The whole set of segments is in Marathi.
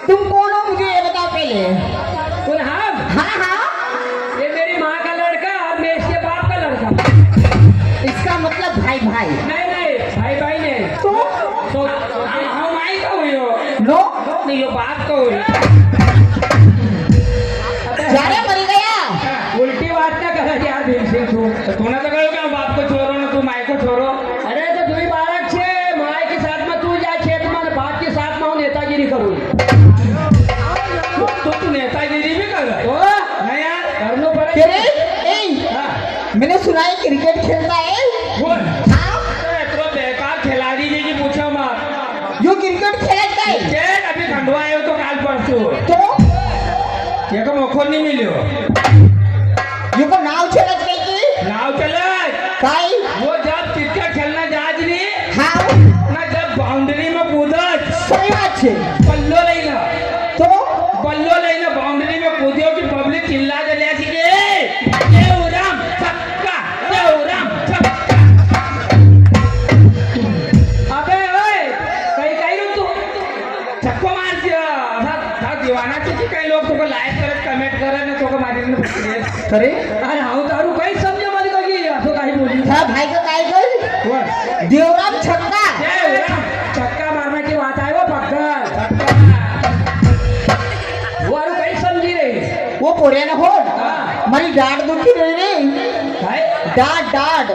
तुम कौन हो मुझे ये बताओ पहले। कौन हम? हाँ हाँ, ये मेरी माँ का लड़का और मैं इसके बाप का लड़का। इसका मतलब भाई भाई। नहीं नहीं, भाई भाई ने तो हम आई का हुई हो नो नहीं, यो बाप का हुई। जाने मर गया। उल्टी बात ना कर यार भीम सिंह तू ना तो कहो क्या बाप को छोड़ो ना तू माई को छोड़ो। अरे तो दुई बालक छे, माई के साथ में तू जा खेत में, बाप के साथ में नेतागिरी करूँ तो तू नेतागिरी भी कर रहा है नहीं यार, करना तेरे पड़ेगा। ए, मैंने सुना है क्रिकेट खेलता है। हाँ, तो बेकार खिलाड़ी जी की पूछो मत। यो क्रिकेट खेलता है जेठ अभी खंडवा आयो तो काल परसों तो ये को मौका नहीं मिलो। यो को नाव चलत की नाव चले काई। वो जब क्रिकेट खेलना जाज नहीं हाँ ना, जब बाउंड्री में कूदत सही बात है। बल्लो लेना तो बल्लो लेना बाउंड्री में कूदियो की पब्लिक चिल्ला जले ऐसी के देवराम छक्का देवराम छक्का। अबे ओए कहीं कहीं रुक तू छक्को मार दिया था दीवाना किसी कई लोग तुमको लाइक करे कमेंट करे ना तुमको मारी ने अरे अरे हाउ तारू कहीं समझ मत कही असो काही बोली हाँ भाई का काय कर बस देवराम छक्का। देवराम छक्का मारण्याची वाट आहे वो पक्का वो आरू काही समजी रे वो पोऱ्याने हो हाँ। मारी दाढ दुखी रही रे। काय दाढ दाढ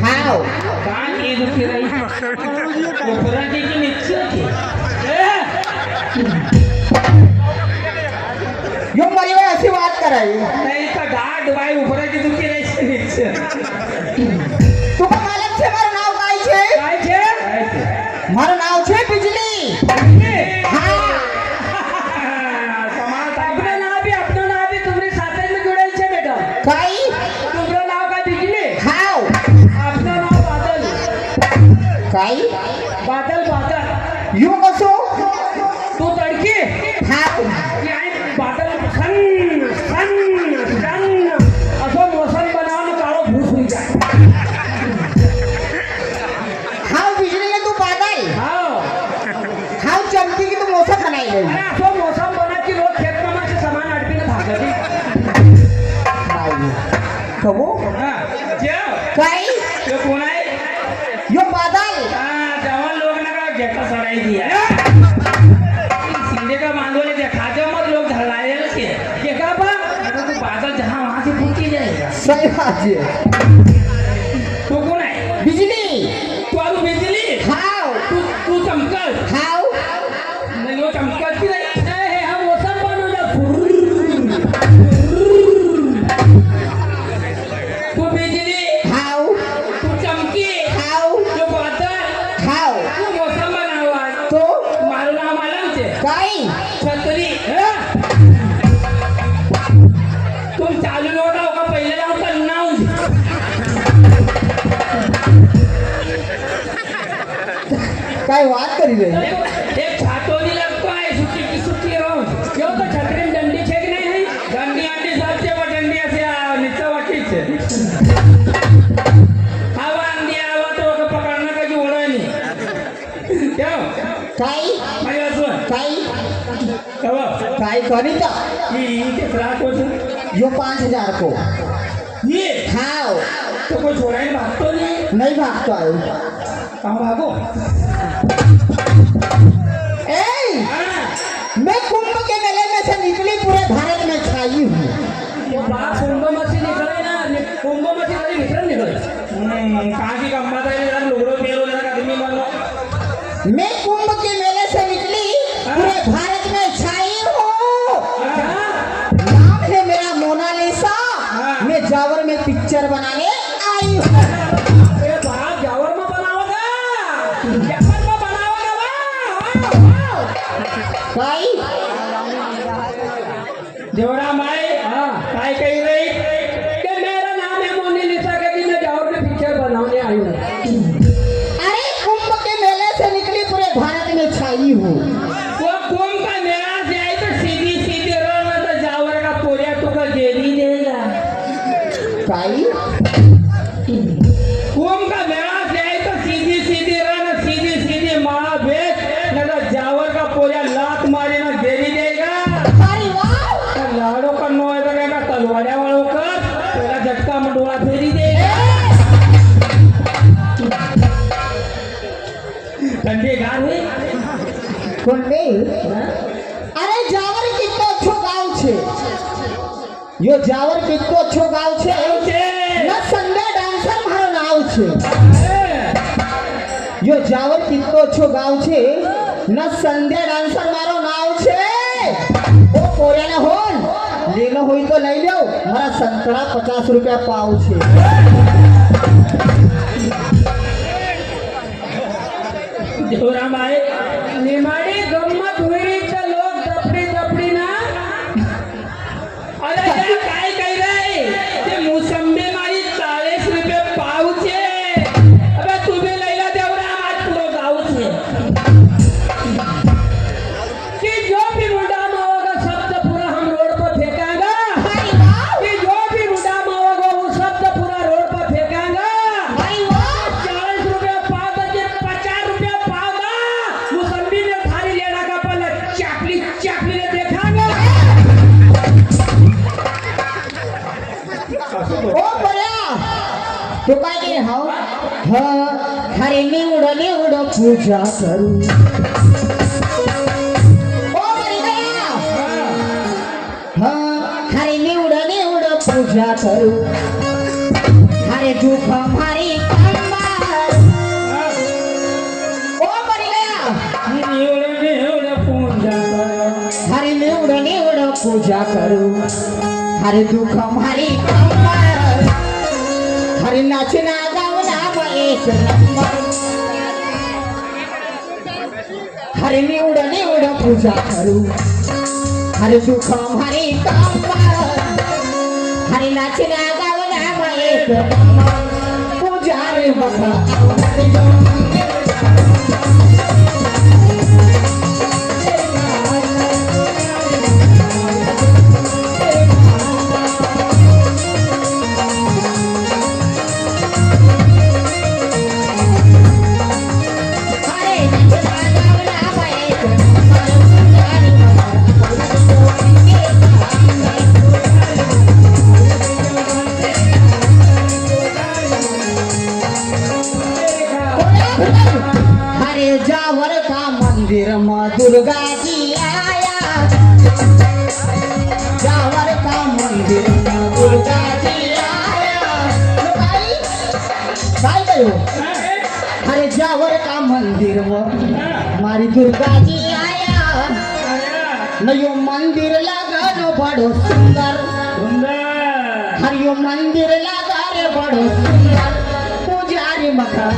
हाँ कान ये दुखी रही उपराजी की निश्चय थी यो मरी हुई ऐसी बात कराई। नहीं तो डाट भाई उपराजी दुखी रही निश्चय तुमको मालूम छे माરું नाव काय छे? काय छे माરું नाव छे बिजली। हाँ अपना नाम भी तुम्हारे साथ में जुड़ेल छे बेटा। काई तुम्हारा नाम का बिजली हाँ अपना नाम बादल काई बादल बादल यो कसो तू तड़की हाँ बादल सन सन सन असो मौसम बनावून काळो भूस होई जाय। हाँ बिजली के तू बादल हां हाँ चमकी की तू मोसा खनाई गई। अरे असो मौसम बना की लोग खेत में से सामान अडकीने भागती। कबो हां जे काई ये कोण आहे? यो बादल हां जवान लोग ना का घेता सडाई दिया सीधे का मांगोले देखा दो मत लोग धड़ाए के देखा बा तो बादल जहां वहां से फूटी जाएगा। सही बात है। तू कोण आहे? बिजली तू आरू बिजली हाँ तू चमकल हाँ नहीं वो चमकल की नहीं है हम मौसम बनो जा तू बिजली हाँ तू चमकी हाँ तू बादल हाँ तू मौसम बनावा तो मारू नाम मालूम छे काई छतरी तुम चालू नोटा होगा पहले जाओ का नाम काय बात करी रही। एक छातो नहीं लगता है सुट्टी की सुट्टी हो क्यों तो छतरी में डंडी छे कि नहीं है डंडी अंडी सब छे पर डंडी ऐसे नीचे वाटी छे हवा अंडी आवा तो ओके पकड़ना का जो ओड़ा नहीं क्यों काई मैं सुन काई कब काई करी था ये के फ्लैट हो छे यो 5000 को ये हाँ तो कोई छोड़ा ही बात तो नहीं नहीं भागता है। कहाँ भागो ए हाँ मैं कुंभ के मेले में से निकली पूरे भारत में छाई हूँ। ये बात कुंभ मछली निकले ना कुंभ मछली कभी निकल निकले कहाँ की गम्मत है यार लोगों पेड़ों ने आदमी मानो मैं कुंभ के मेले से निकली पूरे भारत में छाई हूँ। नाम है मेरा मोनालिसा। मैं जावर में पिक्चर बनाने आई हूँ। ये बात जावर में बनाओगा जावर में बनाओगा काई जोड़ा माई काय कही रही कि मेरा नाम है मोनालिसा के दिन मैं जावर में पिक्चर बनाने आई हूँ। अरे कुंभ के मेले से निकली पूरे भारत में छाई हूँ। वो कुंभ का मेला से आई तो सीधी सीधी रहा तो जावर का पोरिया तो का जेली देगा। काई कुंभ का मेला से आई तो सीधी सीधी रहा ना सीधी सीधी माँ बेच ना जावर का पोरिया लात मारे अरे जावर कितो अच्छो गाँव छे यो जावर कितो अच्छो गाँव छे न संडे डांसर मारो नाव छे यो जावर कितो अच्छो गाँव छे न संडे डांसर मारो नाव छे ओ पोऱ्याने होन लेनो होई तो लई लो मारा संतरा 50 रुपया पाव छे देवराम आहे निमाडी गंमत होई तर लोक दपडी दपडी ना अरे हे काय काय रे ते मोसंबी मारी 40 रुपये पाव छे अबे तुम्ही लैला देवराम आज पुरो गाव छे कि जो भी मुंडा मावगा शब्द पूरा हम रोड पर फेंकांगा कि जो भी मुंडा मावगा वो शब्द पूरा रोड पर फेंकांगा 40 रुपये पाव के 50 रुपये पाव का मोसंबी ने थाली लेना का पहले चापली चापली ने देखांगा ओ बऱ्या तू काय रे हाव हा हरे निवड निवड पूजा करू ओ बऱ्या हा हरे निवड निवड पूजा करू हरे दुख हमारी कंबार ओ बऱ्या एवढे पूजा हरे निवड निवड पूजा करू हरे दुख हमारी कंबार हरे नाचना गावना एक नंबर हरे निवड निवड पूजा करू हरे दुख हमारी कंबार हरे नाचना गावना एक नंबर पूजा रे बका हरे जावर का मंदिर में दुर्गा जी आया जावर का मंदिर में दुर्गा जी आया काय गयो हरे जावर का मंदिर में हमारी दुर्गा जी आया नयो मंदिर लगा नो बड़ो सुंदर हरियो मंदिर लगा रे बड़ो सुंदर पुजारी मका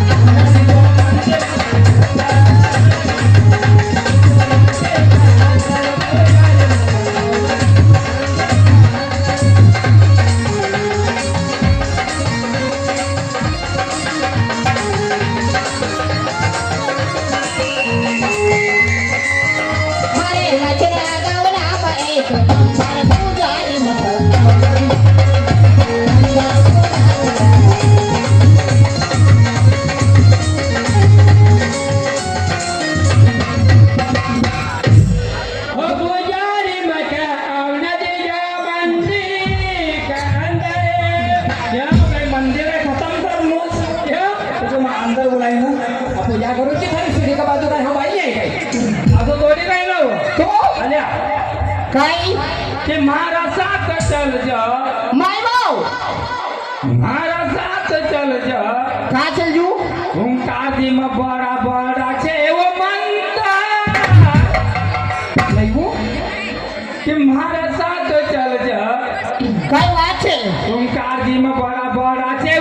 हरे नचना गावना एक नंबर पुजारी मका ओ पुजारी मका आवना दे जा मंदिर का अंदर या भाई मंदिर है खत्म कर लो या तो मैं अंदर बुलाई ना अब पूजा करो कि खाली सीढ़ी का बाजू का हम भाई नहीं गए अब तो थोड़ी कहीं लो तो अल्या काय कि मारा साथ चल जा माय बाव मारा साथ चल जा का चल जू तुम काजी में बड़ा बड़ा छे वो मंदा नहीं वो कि मारा साथ चल जा काय વાત છે तुम काजी में बड़ा बड़ा छे